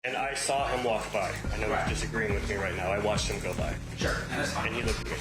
And I saw him walk by. I know he's disagreeing with me right now. I watched him go by. Sure, and that's fine. And he looked at me.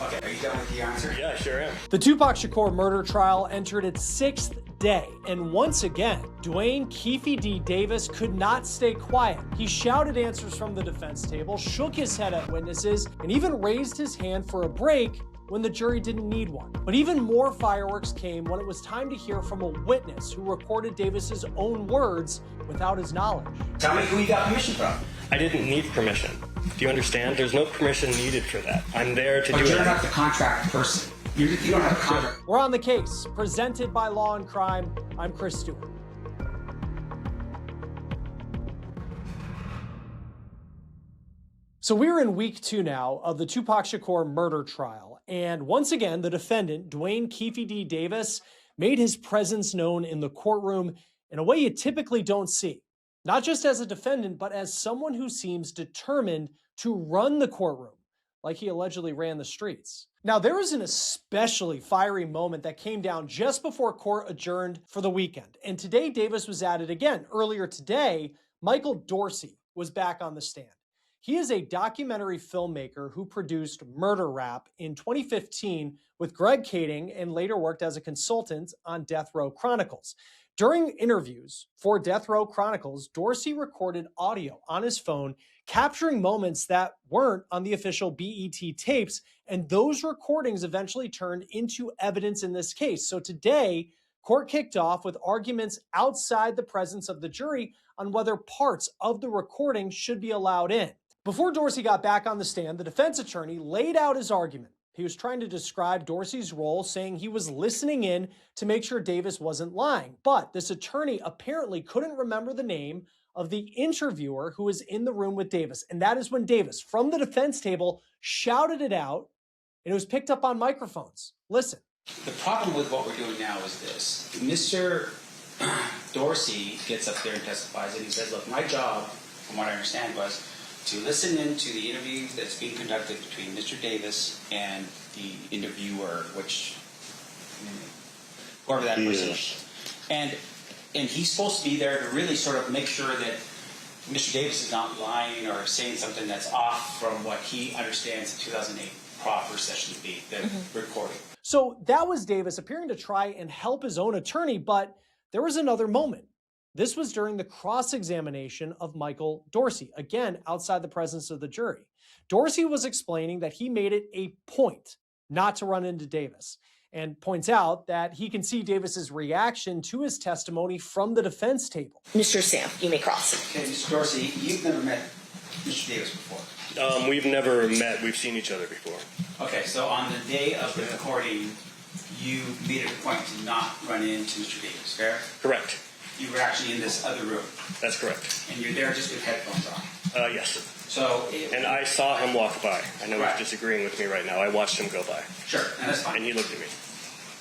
Okay, are you done with the answer? Yeah, I sure am. The Tupac Shakur murder trial entered its 6th day, and once again, Duane Keffe D. Davis could not stay quiet. He shouted answers from the defense table, shook his head at witnesses, and even raised his hand for a break when the jury didn't need one. But even more fireworks came when it was time to hear from a witness who recorded Davis's own words without his knowledge. Tell me who you got permission from. I didn't need permission. Do you understand? There's no permission needed for that. I'm there to do it. But you're not the contract person. You don't have a contract. We're on the case, presented by Law&Crime. I'm Chris Stewart. So we're in week 2 now of the Tupac Shakur murder trial. And once again, the defendant, Duane Keffe D. Davis, made his presence known in the courtroom in a way you typically don't see. Not just as a defendant, but as someone who seems determined to run the courtroom, like he allegedly ran the streets. Now, there was an especially fiery moment that came down just before court adjourned for the weekend. And today, Davis was at it again. Earlier today, Michael Dorsey was back on the stand. He is a documentary filmmaker who produced Murder Rap in 2015 with Greg Kading and later worked as a consultant on Death Row Chronicles. During interviews for Death Row Chronicles, Dorsey recorded audio on his phone, capturing moments that weren't on the official BET tapes, and those recordings eventually turned into evidence in this case. So today, court kicked off with arguments outside the presence of the jury on whether parts of the recording should be allowed in. Before Dorsey got back on the stand, the defense attorney laid out his argument. He was trying to describe Dorsey's role, saying he was listening in to make sure Davis wasn't lying. But this attorney apparently couldn't remember the name of the interviewer who was in the room with Davis. And that is when Davis, from the defense table, shouted it out, and it was picked up on microphones. Listen. The problem with what we're doing now is this. Mr. Dorsey gets up there and testifies, and he says, look, my job, from what I understand, was to listen in to the interview that's being conducted between Mr. Davis and the interviewer, whoever that person is. And he's supposed to be there to really sort of make sure that Mr. Davis is not lying or saying something that's off from what he understands the 2008 proper session to be, the recording. So that was Davis appearing to try and help his own attorney, but there was another moment. This was during the cross-examination of Michael Dorsey, again, outside the presence of the jury. Dorsey was explaining that he made it a point not to run into Davis, and points out that he can see Davis's reaction to his testimony from the defense table. Mr. Sam, you may cross. Okay, Mr. Dorsey, you've never met Mr. Davis before. We've never met. We've seen each other before. Okay, so on the day of the recording, you made it a point to not run into Mr. Davis, fair? Correct. You were actually in this other room. That's correct. And you're there just with headphones on. Yes. So. And I saw him walk by. I know Right. he's disagreeing with me right now. I watched him go by. Sure, and that's fine. And he looked at me.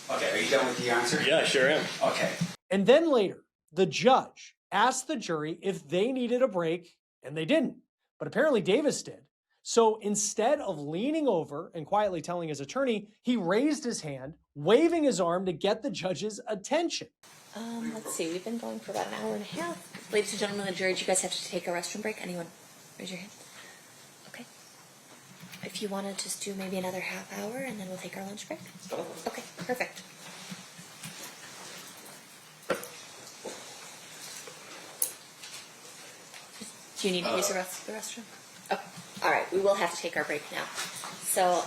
Okay, are you done with the answer? Yeah, I sure am. Okay. And then later, the judge asked the jury if they needed a break, and they didn't. But apparently Davis did. So instead of leaning over and quietly telling his attorney, he raised his hand, waving his arm to get the judge's attention. Let's see, we've been going for about an hour and a half. Ladies and gentlemen of the jury, do you guys have to take a restroom break? Anyone? Raise your hand. Okay. If you want to just do maybe another half hour and then we'll take our lunch break? Okay, perfect. Do you need to use the restroom? Oh, all right, we will have to take our break now. So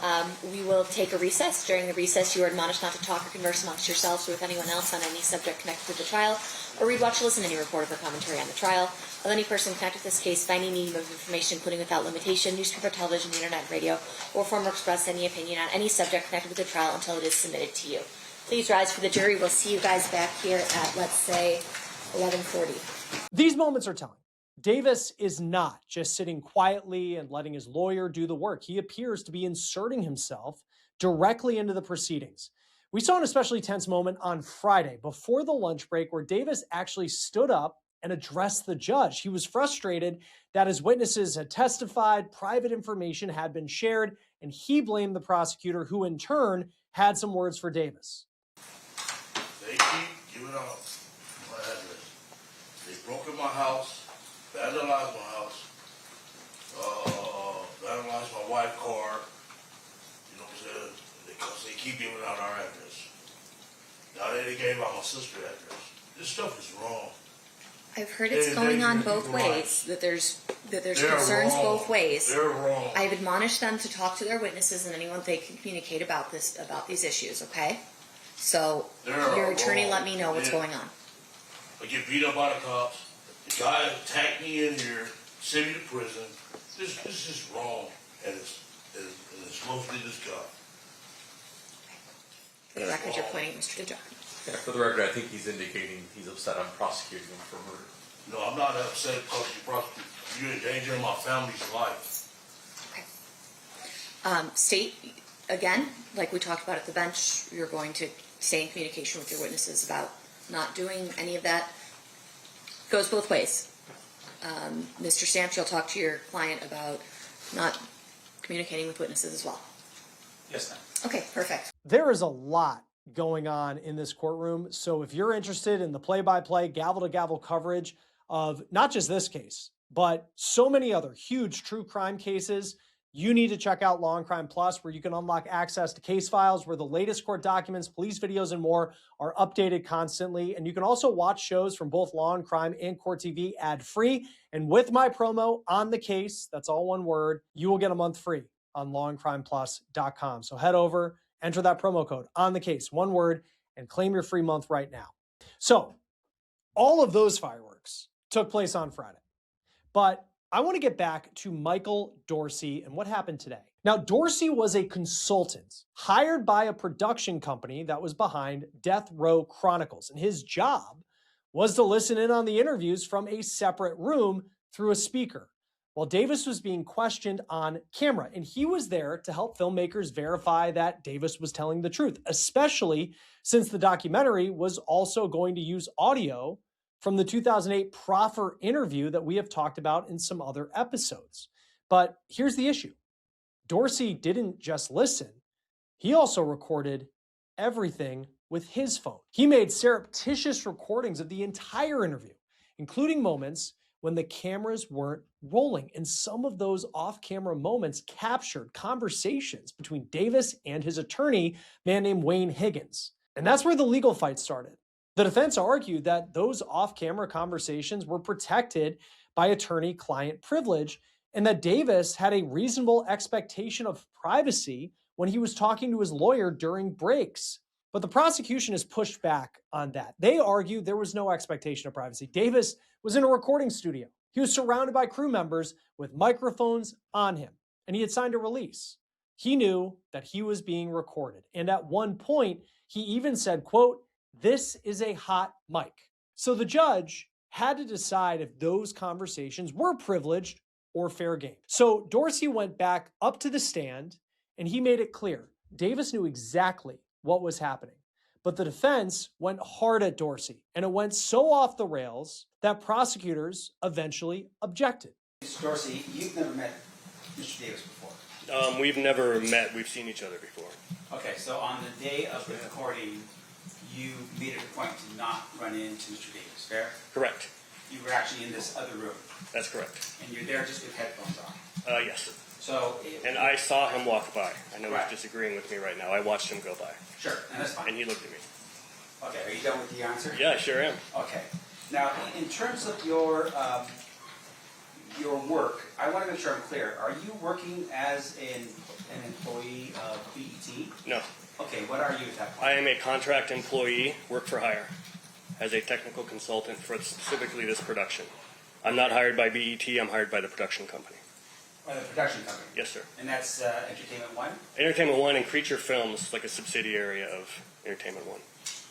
we will take a recess. During the recess, you are admonished not to talk or converse amongst yourselves or with anyone else on any subject connected to the trial, or read, watch, or listen to any report or commentary on the trial of any person connected to this case by any medium of information, including without limitation, newspaper, television, internet, radio, or form or express any opinion on any subject connected with the trial until it is submitted to you. Please rise for the jury. We'll see you guys back here at, let's say, 11:40. These moments are telling. Davis is not just sitting quietly and letting his lawyer do the work. He appears to be inserting himself directly into the proceedings. We saw an especially tense moment on Friday before the lunch break where Davis actually stood up and addressed the judge. He was frustrated that his witnesses had testified, private information had been shared, and he blamed the prosecutor, who in turn had some words for Davis. They keep giving up my address. They broke in my house. vandalized my house, vandalized my wife's car, you know what I'm saying? Because they keep giving out our address. Now they gave out my sister's address. This stuff is wrong. I've heard it's going on both ways, that there's concerns both ways. They're wrong. I've admonished them to talk to their witnesses and anyone they can communicate about these issues, okay? So your attorney let me know what's going on. I get beat up by the cops. The guy attacked me in here, sent me to prison. This is wrong, and it's mostly this guy. For the record, you're pointing at Mr. DeJohn. Yeah, for the record, I think he's indicating he's upset I'm prosecuting him for murder. No, I'm not upset because you're endangering my family's life. Okay. State, again, like we talked about at the bench, you're going to stay in communication with your witnesses about not doing any of that. Goes both ways. Mr. Stamps, you'll talk to your client about not communicating with witnesses as well. Yes, ma'am. Okay, perfect. There is a lot going on in this courtroom. So if you're interested in the play-by-play, gavel-to-gavel coverage of not just this case, but so many other huge true crime cases, you need to check out Law&Crime Plus, where you can unlock access to case files, where the latest court documents, police videos, and more are updated constantly. And you can also watch shows from both Law&Crime and Court TV ad-free. And with my promo, On the Case, that's all one word, you will get a month free on lawandcrimeplus.com. So head over, enter that promo code, On the Case, one word, and claim your free month right now. So all of those fireworks took place on Friday. But I want to get back to Michael Dorsey and what happened today. Now, Dorsey was a consultant hired by a production company that was behind Death Row Chronicles, and his job was to listen in on the interviews from a separate room through a speaker while Davis was being questioned on camera. And he was there to help filmmakers verify that Davis was telling the truth, especially since the documentary was also going to use audio from the 2008 proffer interview that we have talked about in some other episodes. But here's the issue. Dorsey didn't just listen. He also recorded everything with his phone. He made surreptitious recordings of the entire interview, including moments when the cameras weren't rolling. And some of those off-camera moments captured conversations between Davis and his attorney, a man named Wayne Higgins. And that's where the legal fight started. The defense argued that those off-camera conversations were protected by attorney-client privilege and that Davis had a reasonable expectation of privacy when he was talking to his lawyer during breaks. But the prosecution has pushed back on that. They argue there was no expectation of privacy. Davis was in a recording studio. He was surrounded by crew members with microphones on him, and he had signed a release. He knew that he was being recorded. And at one point, he even said, quote, "This is a hot mic." So the judge had to decide if those conversations were privileged or fair game. So Dorsey went back up to the stand and he made it clear Davis knew exactly what was happening. But the defense went hard at Dorsey, and it went so off the rails that prosecutors eventually objected. Mr. Dorsey, you've never met Mr. Davis before. We've never met. We've seen each other before. Okay, so on the day of the recording, you made it a point to not run into Mr. Davis, fair? Correct. You were actually in this other room, That's correct. and you're there just with headphones on. Yes. So, And I saw him walk by. I know Right. he's disagreeing with me right now. I watched him go by, sure, and that's and fine. he looked at me. Okay, are you done with the answer? Yeah, I sure am. Okay. Now, in terms of your work, I want to make sure I'm clear. Are you working as an employee of BET? No, Okay, what are you at that point? I am a contract employee, work for hire, as a technical consultant for specifically this production. I'm not hired by BET. I'm hired by the production company. By the production company? Yes, sir. And that's Entertainment One? Entertainment One and Creature Films, like a subsidiary of Entertainment One.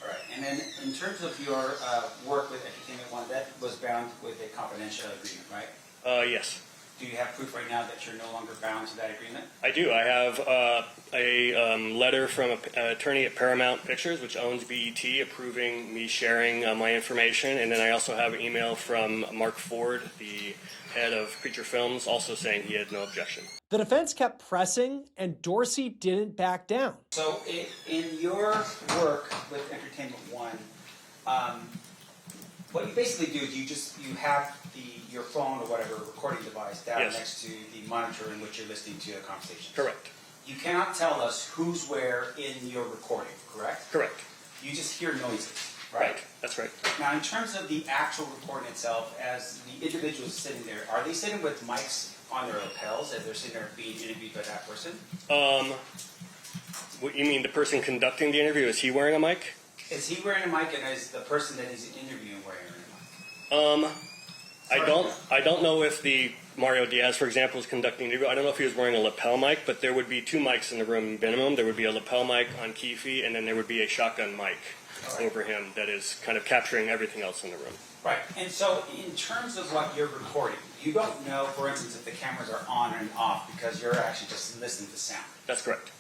All right. And then in terms of your work with Entertainment One, that was bound with a confidential agreement, right? Yes, Do you have proof right now that you're no longer bound to that agreement? I do. I have a letter from an attorney at Paramount Pictures, which owns BET, approving me sharing my information. And then I also have an email from Mark Ford, the head of Creature Films, also saying he had no objection. The defense kept pressing, and Dorsey didn't back down. So in your work with Entertainment One, what you basically do is you have your phone or whatever recording device down Yes. next to the monitor in which you're listening to a conversation. Correct. You cannot tell us who's where in your recording, correct? Correct. You just hear noises, right? That's right. Now, in terms of the actual recording itself, as the individuals sitting there, are they sitting with mics on their lapels as they're sitting there being interviewed by that person? What you mean, the person conducting the interview, is he wearing a mic? Is he wearing a mic, and is the person that he's interviewing wearing a mic? I don't know if the Mario Diaz, for example, is conducting the interview. I don't know if he was wearing a lapel mic, but there would be 2 mics in the room minimum. There would be a lapel mic on Keffe, and then there would be a shotgun mic over him that is kind of capturing everything else in the room. Right. And so, in terms of what you're recording, you don't know, for instance, if the cameras are on and off because you're actually just listening to sound. That's correct.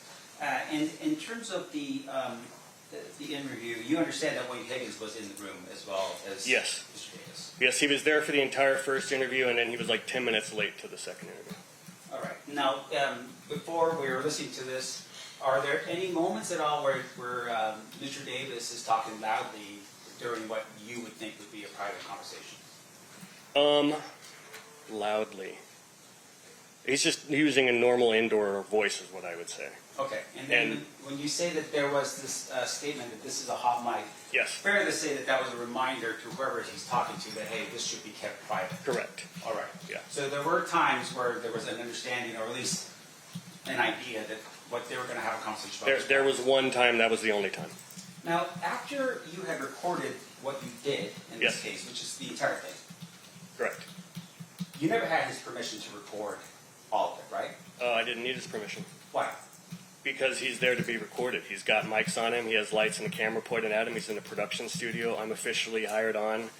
And in terms of the interview, you understand that Wayne Higgins was in the room as well as Yes. Mr. Davis. Yes, he was there for the entire first interview, and then he was like 10 minutes late to the second interview. All right. Now, before we were listening to this, are there any moments at all where Mr. Davis is talking loudly during what you would think would be a private conversation? Loudly. He's just using a normal indoor voice is what I would say. Okay. And then And- when you say that there was this statement that this is a hot mic, Yes, fair to say that that was a reminder to whoever he's talking to that, hey, this should be kept private. correct. All right. Yeah. So there were times where there was an understanding, or at least an idea that what they were going to have a conversation about. There was one time, that was the only time. Now, after you had recorded what you did in this Yes. case, which is the entire thing, Correct. you never had his permission to record all of it, right? I didn't need his permission. Why? Because he's there to be recorded. He's got mics on him. He has lights and a camera pointed at him. He's in a production studio. I'm officially hired on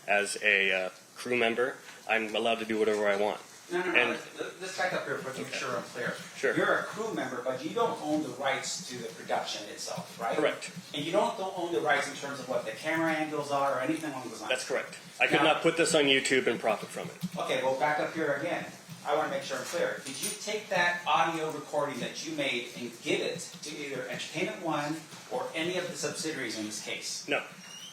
as a crew member. I'm allowed to do whatever I want. No. And- Let's back up here for make sure I'm clear. Sure. You're a crew member, but you don't own the rights to the production itself, right? Correct. And you don't own the rights in terms of what the camera angles are or anything along those lines. That's correct. I could Now- not put this on YouTube and profit from it. Okay, well, back up here again. I want to make sure I'm clear. Did you take that audio recording that you made and give it to either Entertainment One or any of the subsidiaries in this case? No,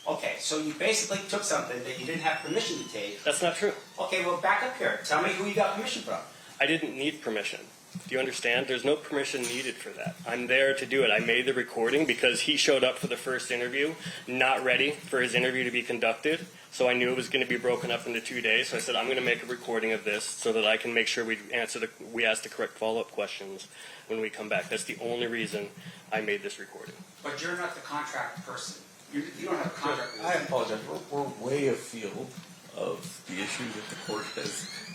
Okay, so you basically took something that you didn't have permission to take. that's not true. Okay, well, back up here. Tell me who you got permission from. I didn't need permission. Do you understand? There's no permission needed for that. I'm there to do it. I made the recording because he showed up for the first interview, not ready for his interview to be conducted. So I knew it was going to be broken up into 2 days. So I said, I'm going to make a recording of this so that I can make sure we ask the correct follow-up questions when we come back. That's the only reason I made this recording. But you're not the contract person. You don't have a contract with I this. apologize. We're way afield of the issue that the court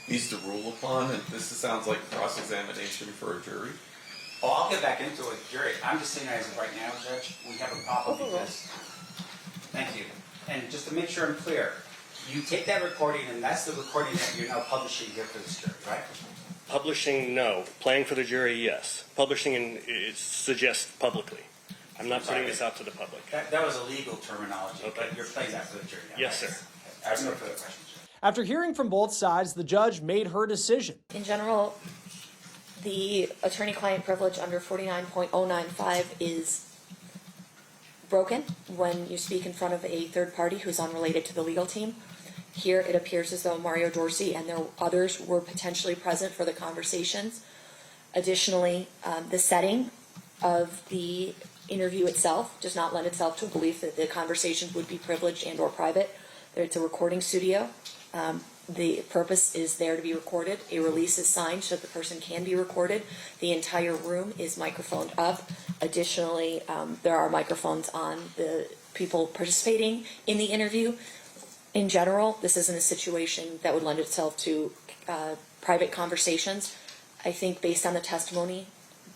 needs to rule upon, and this sounds like cross-examination for a jury. Oh, I'll get back into it, Jerry. I'm just saying as of right now, Judge, we have a problem because. Thank you. And just to make sure I'm clear, you take that recording, and that's the recording that you're now publishing here for this jury, right? Publishing, no. Playing for the jury, yes. Publishing it suggests publicly. I'm not putting this out to the public. That was a legal terminology, Okay. but you're playing that for the jury now. Yes, right? sir. I have no further questions. After hearing from both sides, the judge made her decision. In general, the attorney-client privilege under 49.095 is broken when you speak in front of a third party who's unrelated to the legal team. Here, it appears as though Mario Dorsey and others were potentially present for the conversations. Additionally, the setting of the interview itself does not lend itself to a belief that the conversations would be privileged and or private. It's a recording studio. The purpose is there to be recorded. A release is signed so that the person can be recorded. The entire room is microphoned up. Additionally, there are microphones on the people participating in the interview. In general, this isn't a situation that would lend itself to private conversations. I think based on the testimony,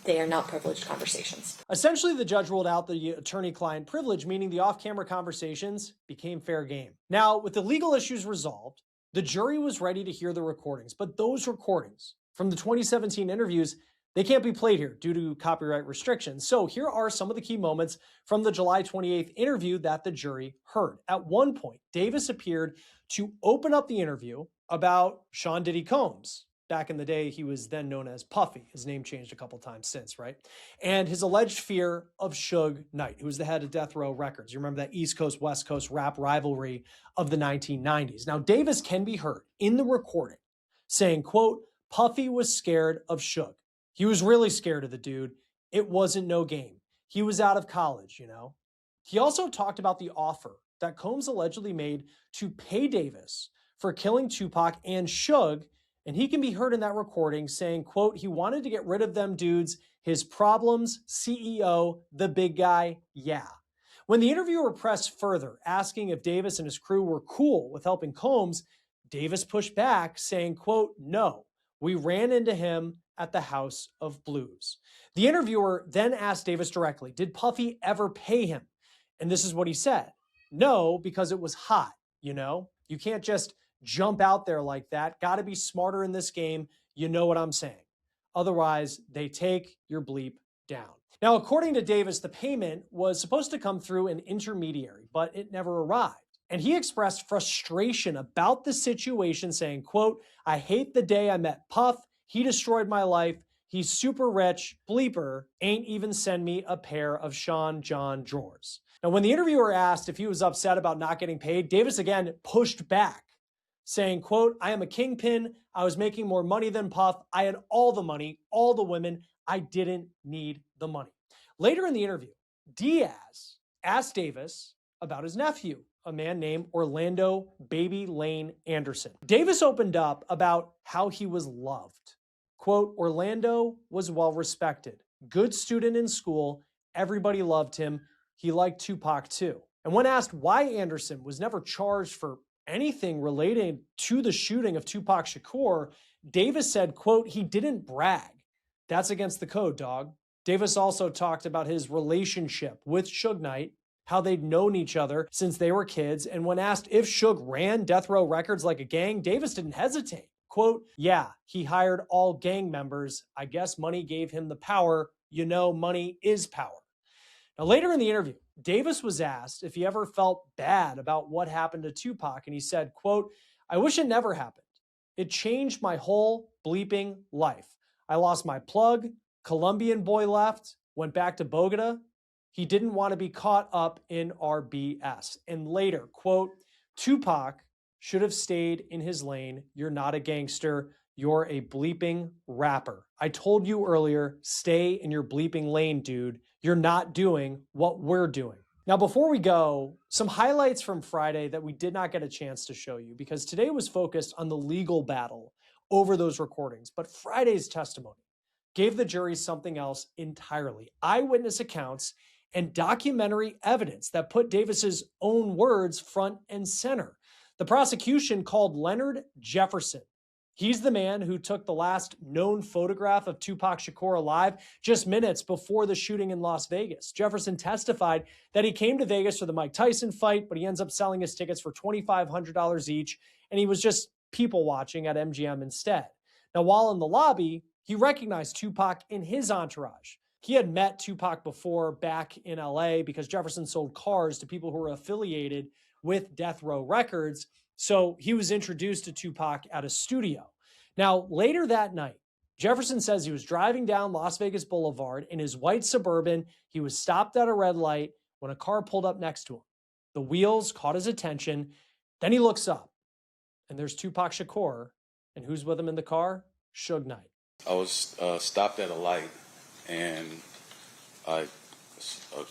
they are not privileged conversations. Essentially, the judge ruled out the attorney-client privilege, meaning the off-camera conversations became fair game. Now, with the legal issues resolved, the jury was ready to hear the recordings, but those recordings from the 2017 interviews, they can't be played here due to copyright restrictions. So here are some of the key moments from the July 28th interview that the jury heard. At one point, Davis appeared to open up the interview about Sean Diddy Combs. Back in the day, he was then known as Puffy. His name changed a couple times since, right? And his alleged fear of Suge Knight, who was the head of Death Row Records. You remember that East Coast, West Coast rap rivalry of the 1990s. Now, Davis can be heard in the recording saying, quote, Puffy was scared of Suge. He was really scared of the dude. It wasn't no game. He was out of college, you know? He also talked about the offer that Combs allegedly made to pay Davis for killing Tupac and Suge, and he can be heard in that recording saying, quote, he wanted to get rid of them dudes, his problems, CEO, the big guy, yeah. When the interviewer pressed further, asking if Davis and his crew were cool with helping Combs, Davis pushed back, saying, quote, no, we ran into him at the House of Blues. The interviewer then asked Davis directly, did Puffy ever pay him? And this is what he said. No, because it was hot, you know? You can't just jump out there like that. Got to be smarter in this game. You know what I'm saying. Otherwise, they take your bleep down. Now, according to Davis, the payment was supposed to come through an intermediary, but it never arrived. And he expressed frustration about the situation, saying, quote, I hate the day I met Puff. He destroyed my life. He's super rich. Bleeper ain't even send me a pair of Sean John drawers. Now, when the interviewer asked if he was upset about not getting paid, Davis again pushed back, saying, quote, I am a kingpin. I was making more money than Puff. I had all the money, all the women. I didn't need the money. Later in the interview, Diaz asked Davis about his nephew, a man named Orlando Baby Lane Anderson. Davis opened up about how he was loved. Quote, Orlando was well respected, good student in school. Everybody loved him. He liked Tupac too. And when asked why Anderson was never charged for anything related to the shooting of Tupac Shakur, Davis said, quote, he didn't brag. That's against the code, dog. Davis also talked about his relationship with Suge Knight, how they'd known each other since they were kids. And when asked if Suge ran Death Row Records like a gang, Davis didn't hesitate. Quote, yeah, he hired all gang members. I guess money gave him the power. You know, money is power. Now, later in the interview, Davis was asked if he ever felt bad about what happened to Tupac, and he said, quote, I wish it never happened. It changed my whole bleeping life. I lost my plug. Colombian boy left, went back to Bogota. He didn't want to be caught up in our BS. And later, quote, Tupac should have stayed in his lane. You're not a gangster. You're a bleeping rapper. I told you earlier, stay in your bleeping lane, dude. You're not doing what we're doing. Now, before we go, some highlights from Friday that we did not get a chance to show you because today was focused on the legal battle over those recordings. But Friday's testimony gave the jury something else entirely. Eyewitness accounts and documentary evidence that put Davis's own words front and center. The prosecution called Leonard Jefferson. He's the man who took the last known photograph of Tupac Shakur alive just minutes before the shooting in Las Vegas. Jefferson testified that he came to Vegas for the Mike Tyson fight, but he ends up selling his tickets for $2,500 each, and he was just people watching at MGM instead. Now, while in the lobby, he recognized Tupac in his entourage. He had met Tupac before back in LA because Jefferson sold cars to people who were affiliated with Death Row Records. So he was introduced to Tupac at a studio. Now, later that night, Jefferson says he was driving down Las Vegas Boulevard in his white Suburban. He was stopped at a red light when a car pulled up next to him. The wheels caught his attention. Then he looks up, and there's Tupac Shakur. And who's with him in the car? Suge Knight. I was stopped at a light, and a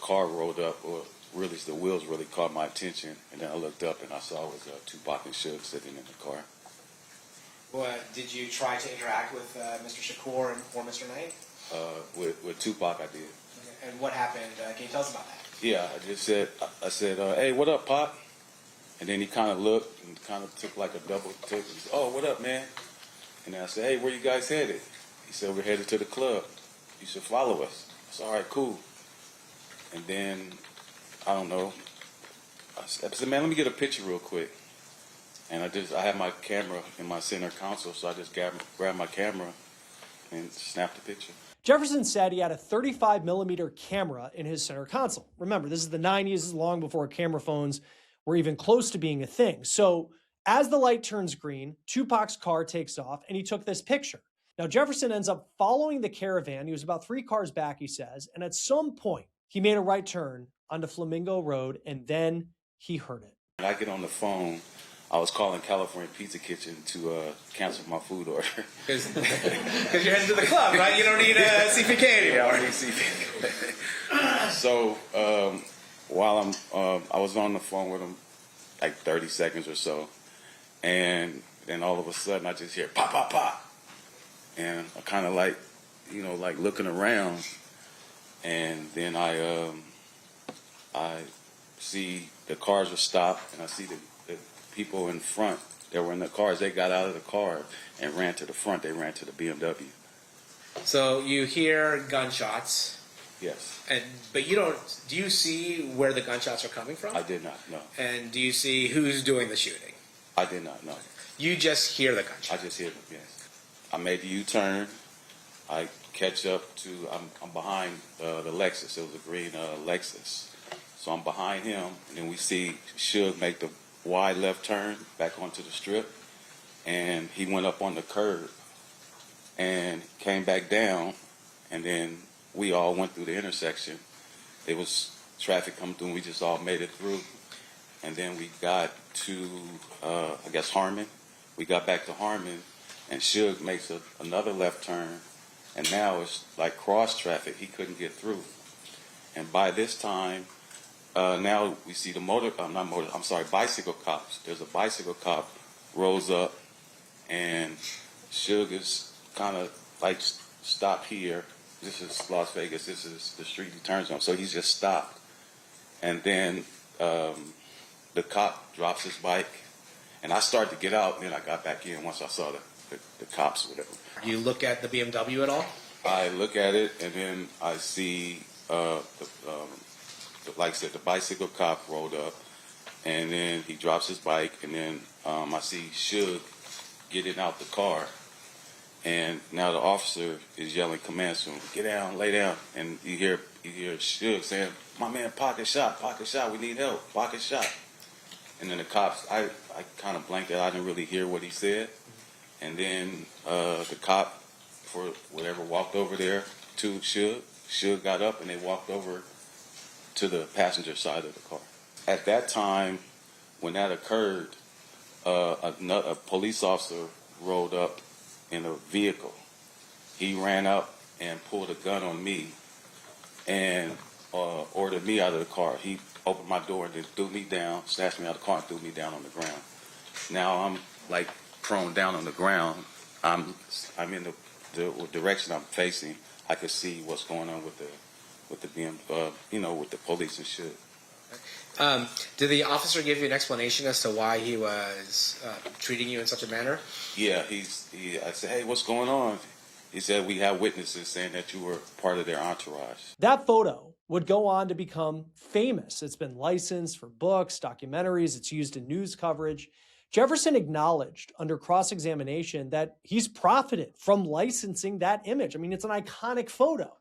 car rolled up, or really the wheels really caught my attention, and then I looked up and I saw it was Tupac and Suge sitting in the car. Well, did you try to interact with Mr. Shakur or Mr. Knight? With Tupac, I did. Okay. And what happened? Can you tell us about that? Yeah, I said, hey, what up, Pop? And then he kind of looked and kind of took like a double take. He said, oh, what up, man? And then I said, hey, where you guys headed? He said, we're headed to the club. You should follow us. I said, all right, cool. And then, I don't know, I said, man, let me get a picture real quick. And I had my camera in my center console, so I just grabbed my camera and snapped the picture. Jefferson said he had a 35 millimeter camera in his center console. Remember, this is the 90s, this is long before camera phones were even close to being a thing. So As the light turns green, Tupac's car takes off, and he took this picture. Now, Jefferson ends up following the caravan. He was about 3 cars back, he says, and at some point, he made a right turn onto Flamingo Road, and then he heard it. When I get on the phone, I was calling California Pizza Kitchen to cancel my food order. Because you're heading to the club, right? You don't need CPK anymore. Yeah, I don't need CPK. So while I was on the phone with him, like 30 seconds or so, and then all of a sudden I just hear pop, pop, pop. And I kind of like, like looking around, and then I see the cars were stopped, and I see the people in front that were in the cars. They got out of the car and ran to the front. They ran to the BMW. So you hear gunshots, Yes, but you don't. Do you see where the gunshots are coming from? I did not know. And do you see who's doing the shooting? I did not know. You just hear the gunshots. I just hear them. Yes. I made the U-turn. I catch up to. I'm behind the Lexus. It was a green Lexus. So I'm behind him, and then we see Suge make the wide left turn back onto the strip, and he went up on the curb and came back down, and then we all went through the intersection. There was traffic coming through, and we just all made it through. And then we got to, I guess, Harmon. We got back to Harmon, and Suge makes another left turn, and now it's like cross traffic. He couldn't get through. And by this time, now we see the bicycle cops. There's a bicycle cop rolls up, and Suge is kind of like, stop here. This is Las Vegas. This is the street he turns on. So he's just stopped. And then the cop drops his bike, and I started to get out, and then I got back in once I saw the cops with him. You look at the BMW at all? I look at it, and then I see like I said, the bicycle cop rolled up, and then he drops his bike, and then I see Suge getting out the car, and now the officer is yelling commands to him, get down, lay down, and you hear Suge saying, my man, pocket shot, we need help, pocket shot. And then the cops, I kind of blanked out, I didn't really hear what he said, and then the cop, for whatever, walked over there to Suge. Suge got up, and they walked over to the passenger side of the car. At that time, when that occurred, a police officer rolled up in a vehicle. He ran up and pulled a gun on me and ordered me out of the car. He opened my door and then threw me down, snatched me out of the car and threw me down on the ground. Now I'm like prone down on the ground. I'm in the direction I'm facing. I could see what's going on with the with the police and shit. Did the officer give you an explanation as to why he was treating you in such a manner? Yeah, I said, hey, what's going on? He said, we have witnesses saying that you were part of their entourage. That photo would go on to become famous. It's been licensed for books, documentaries, it's used in news coverage. Jefferson acknowledged under cross-examination that he's profited from licensing that image. I mean, it's an iconic photo.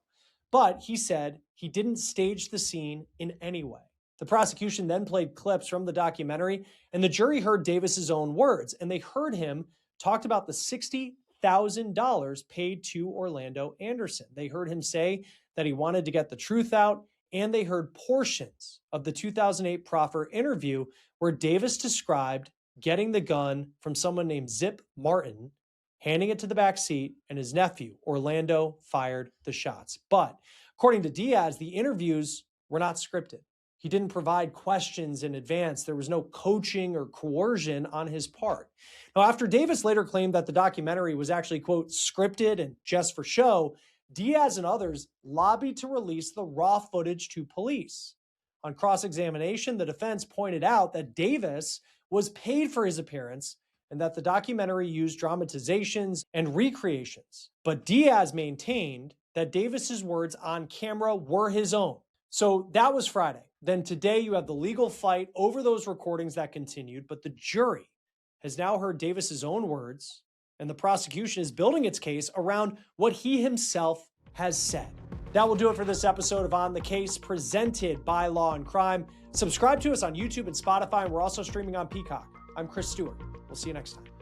But he said he didn't stage the scene in any way. The prosecution then played clips from the documentary, and the jury heard Davis's own words, and they heard him talked about the $60,000 paid to Orlando Anderson. They heard him say that he wanted to get the truth out, and they heard portions of the 2008 proffer interview where Davis described getting the gun from someone named Zip Martin, handing it to the back seat, and his nephew, Orlando, fired the shots. But according to Diaz, the interviews were not scripted. He didn't provide questions in advance. There was no coaching or coercion on his part. Now, after Davis later claimed that the documentary was actually, quote, scripted and just for show, Diaz and others lobbied to release the raw footage to police. On cross-examination, the defense pointed out that Davis was paid for his appearance and that the documentary used dramatizations and recreations. But Diaz maintained that Davis's words on camera were his own. So that was Friday. Then today you have the legal fight over those recordings that continued, but the jury has now heard Davis's own words, and the prosecution is building its case around what he himself has said. That will do it for this episode of On the Case, presented by Law&Crime. Subscribe to us on YouTube and Spotify, and we're also streaming on Peacock. I'm Chris Stewart. We'll see you next time.